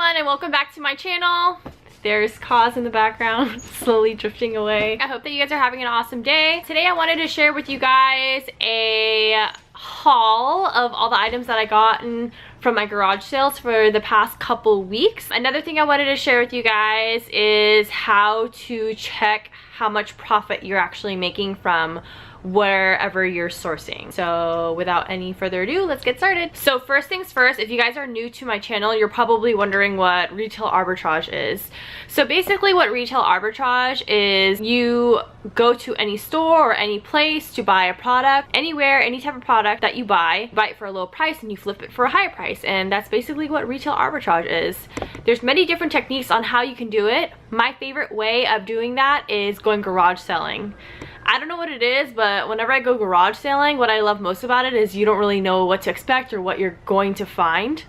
everyone, and welcome back to my channel. There's Cause in the background, slowly drifting away. I hope that you guys are having an awesome day. Today I wanted to share with you guys a haul of all the items that I gotten from my garage sales for the past couple weeks. Another thing I wanted to share with you guys is how to check how much profit you're actually making from wherever you're sourcing. So without any further ado, let's get started. So first things first, if you guys are new to my channel, you're probably wondering what retail arbitrage is. So basically what retail arbitrage is, you go to any store or any place to buy a product, anywhere, any type of product that you buy it for a low price and you flip it for a higher price, and that's basically what retail arbitrage is. There's many different techniques on how you can do it. My favorite way of doing that is going garage selling. I don't know what it is, but whenever I go garage selling, what I love most about it is you don't really know what to expect or what you're going to find.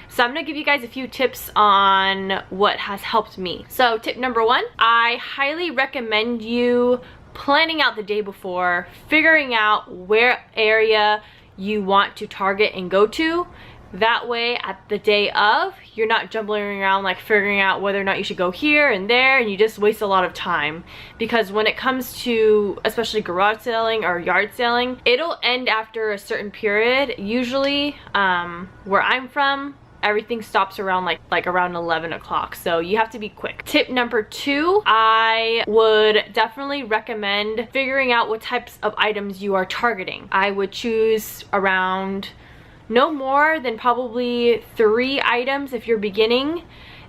So I'm gonna give you guys a few tips on what has helped me. So tip number one, I highly recommend you planning out the day before, figuring out where area you want to target and go to. That way at the day of, you're not jumbling around like figuring out whether or not you should go here and there, and you just waste a lot of time. Because when it comes to especially garage selling or yard selling, it'll end after a certain period. Usually where I'm from, everything stops around like around 11 o'clock, so you have to be quick. Tip number two, I would definitely recommend figuring out what types of items you are targeting. I would choose around no more than probably 3 items if you're beginning.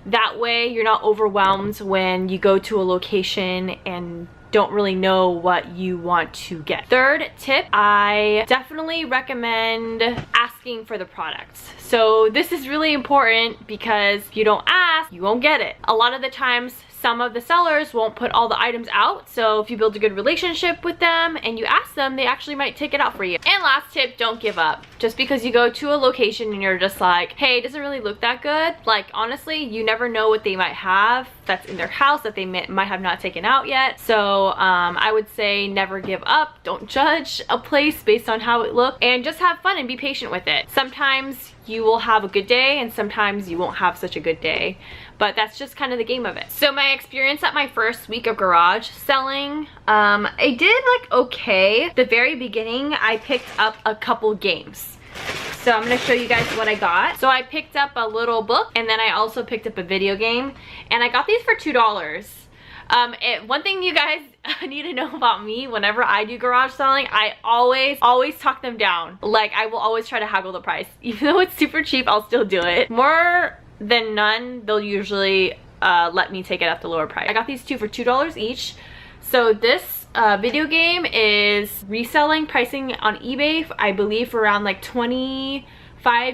That way you're not overwhelmed when you go to a location and don't really know what you want to get. Third tip, I definitely recommend asking for the products. So this is really important because if you don't ask, you won't get it. A lot of the times some of the sellers won't put all the items out, so if you build a good relationship with them and you ask them, they actually might take it out for you. And last tip, don't give up. Just because you go to a location and you're just like, hey, it doesn't really look that good, like honestly, you never know what they might have that's in their house that they might have not taken out yet. So I would say never give up. Don't judge a place based on how it looks, and just have fun and be patient with it. Sometimes you will have a good day and sometimes you won't have such a good day, but that's just kind of the game of it. So my experience at my first week of garage selling, I did like okay. The very beginning I picked up a couple games. So I'm going to show you guys what I got. So I picked up a little book, and then I also picked up a video game, and I got these for $2. One thing you guys need to know about me, whenever I do garage selling, I always talk them down. Like, I will always try to haggle the price. Even though it's super cheap, I'll still do it. More than none, they'll usually let me take it at the lower price. I got these two for $2 each. So this video game is reselling pricing on eBay, I believe, for around like $25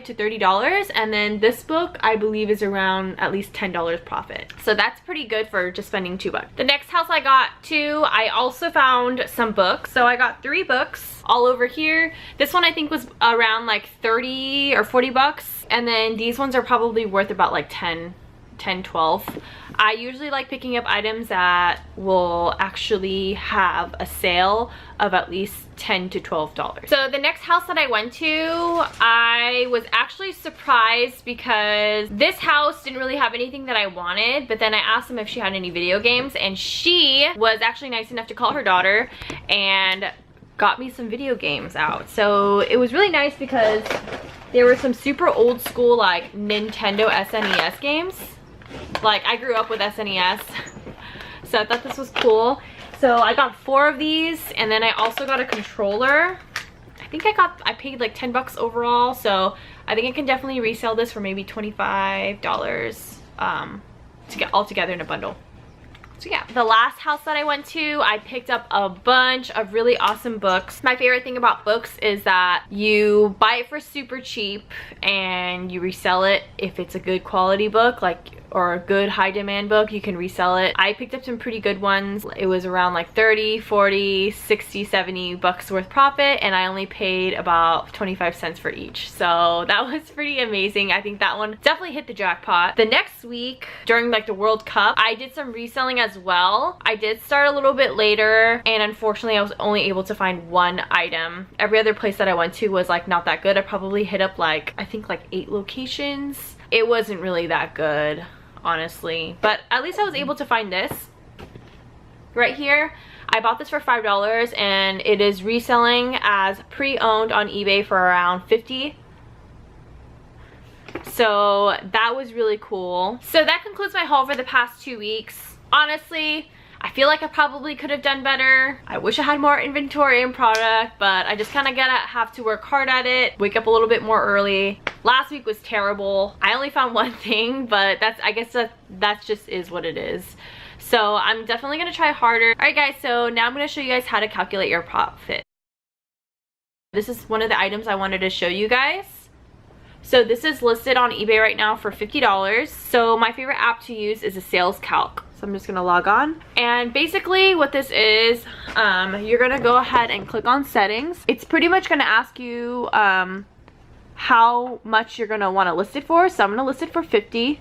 to $30, and then this book I believe is around at least $10 profit. So that's pretty good for just spending $2. The next house I got to, I also found some books. So I got 3 books all over here. This one I think was around like 30 or 40 bucks, and then these ones are probably worth about like 10, 12. I usually like picking up items that will actually have a sale of at least $10 to $12. So the next house that I went to, I was actually surprised because this house didn't really have anything that I wanted, but then I asked them if she had any video games, and she was actually nice enough to call her daughter and got me some video games out. So it was really nice because there were some super old school like Nintendo SNES games. Like, I grew up with SNES, so I thought this was cool. So I got 4 of these, and then I also got a controller. I think I paid like 10 bucks overall, so I think I can definitely resell this for maybe $25 to get all together in a bundle. So yeah, the last house that I went to, I picked up a bunch of really awesome books. My favorite thing about books is that you buy it for super cheap and you resell it if it's a good quality book, like, or a good high demand book, you can resell it. I picked up some pretty good ones. It was around like 30, 40, 60, 70 bucks worth profit, and I only paid about 25 cents for each. So that was pretty amazing. I think that one definitely hit the jackpot. The next week, during like the World Cup, I did some reselling as well. I did start a little bit later, and unfortunately I was only able to find 1 item. Every other place that I went to was like not that good. I probably hit up like, I think like 8 locations. it wasn't really that good, honestly. But at least I was able to find this right here. I bought this for $5 and it is reselling as pre-owned on eBay for around $50. So that was really cool. So that concludes my haul for the past 2 weeks. Honestly, I feel like I probably could have done better. I wish I had more inventory and product, but I just kind of have to work hard at it, wake up a little bit more early. Last week was terrible. I only found one thing, but I guess that just is what it is. So I'm definitely gonna try harder. All right guys, so now I'm gonna show you guys how to calculate your profit. This is one of the items I wanted to show you guys. So this is listed on eBay right now for $50. So my favorite app to use is a sales calc. So I'm just gonna log on. And basically what this is, you're gonna go ahead and click on settings. It's pretty much gonna ask you how much you're gonna wanna list it for. So I'm gonna list it for $50.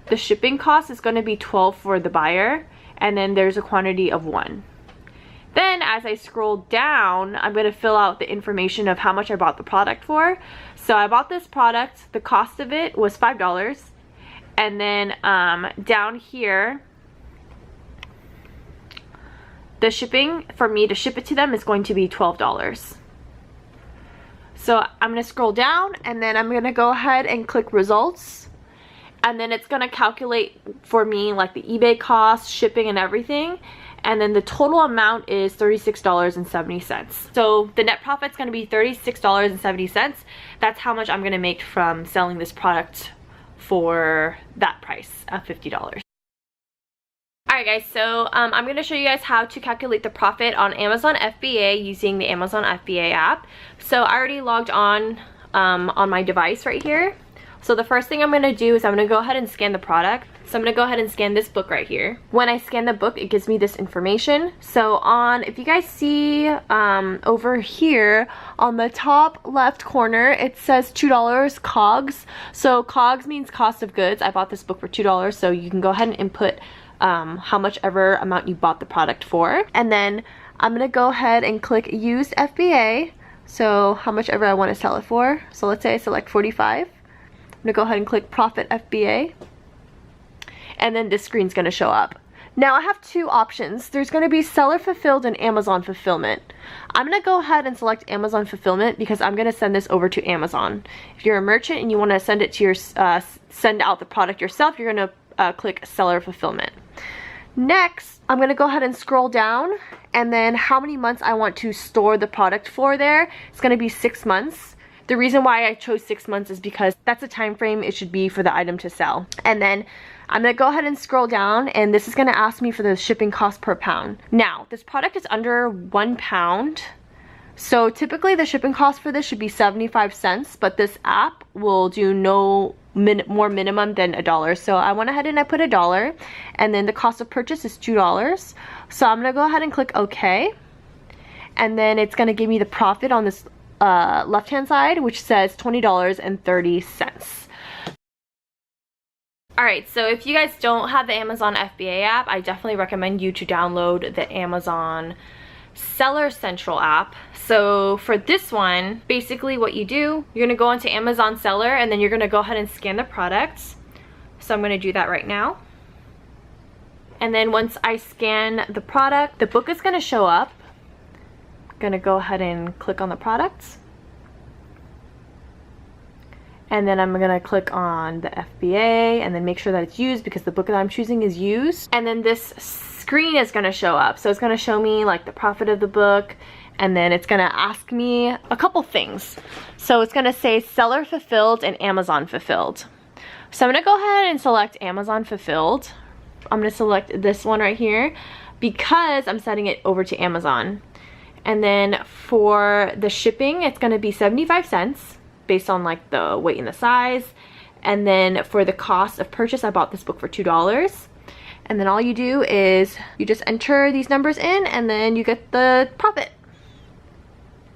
The shipping cost is gonna be $12 for the buyer. And then there's a quantity of 1. Then as I scroll down, I'm gonna fill out the information of how much I bought the product for. So I bought this product, the cost of it was $5. And then down here, the shipping for me to ship it to them is going to be $12. So I'm gonna scroll down and then I'm gonna go ahead and click results. And then it's gonna calculate for me like the eBay cost, shipping and everything. And then the total amount is $36.70. So the net profit's gonna be $36.70. That's how much I'm gonna make from selling this product for that price of $50. Alright guys, so I'm going to show you guys how to calculate the profit on Amazon FBA using the Amazon FBA app. So I already logged on my device right here. So the first thing I'm going to do is I'm going to go ahead and scan the product. So I'm going to go ahead and scan this book right here. When I scan the book, it gives me this information. So if you guys see over here on the top left corner, it says $2 COGS. So COGS means cost of goods. I bought this book for $2, so you can go ahead and input how much ever amount you bought the product for. And then I'm going to go ahead and click use FBA. So how much ever I want to sell it for. So let's say I select 45. I'm gonna go ahead and click Profit FBA, and then this screen's gonna show up. Now I have two options. There's gonna be Seller Fulfilled and Amazon Fulfillment. I'm gonna go ahead and select Amazon Fulfillment because I'm gonna send this over to Amazon. If you're a merchant and you wanna send it to your, send out the product yourself, you're gonna click Seller Fulfillment. Next, I'm gonna go ahead and scroll down, and then how many months I want to store the product for there. It's gonna be 6 months. The reason why I chose 6 months is because that's a time frame it should be for the item to sell. And then I'm gonna go ahead and scroll down, and this is gonna ask me for the shipping cost per pound. Now, this product is under 1 pound. So typically the shipping cost for this should be 75 cents, but this app will do no more minimum than $1. So I went ahead and I put $1, and then the cost of purchase is $2. So I'm gonna go ahead and click OK. And then it's gonna give me the profit on this left hand side, which says $20.30. Alright, so if you guys don't have the Amazon FBA app, I definitely recommend you to download the Amazon Seller Central app. So for this one, basically what you do, you're going to go into Amazon Seller, and then you're going to go ahead and scan the products. So I'm going to do that right now. And then once I scan the product, the book is going to show up. Gonna go ahead and click on the products, and then I'm gonna click on the FBA and then make sure that it's used because the book that I'm choosing is used. And then this screen is gonna show up. So it's gonna show me like the profit of the book, and then it's gonna ask me a couple things. So it's gonna say Seller Fulfilled and Amazon Fulfilled. So I'm gonna go ahead and select Amazon Fulfilled. I'm gonna select this one right here because I'm sending it over to Amazon. And then for the shipping, it's going to be 75 cents based on like the weight and the size. And then for the cost of purchase, I bought this book for $2. And then all you do is you just enter these numbers in, and then you get the profit.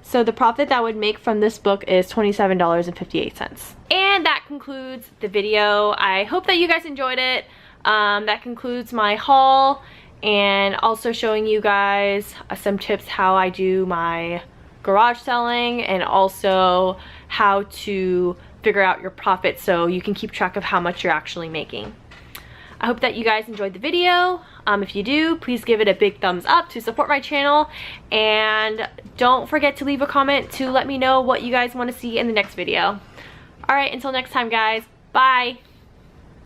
So the profit that I would make from this book is $27.58. And that concludes the video. I hope that you guys enjoyed it. That concludes my haul, and also showing you guys some tips how I do my garage selling, and also how to figure out your profits so you can keep track of how much you're actually making. I hope that you guys enjoyed the video. If you do, please give it a big thumbs up to support my channel, and don't forget to leave a comment to let me know what you guys want to see in the next video. Alright, until next time guys, bye!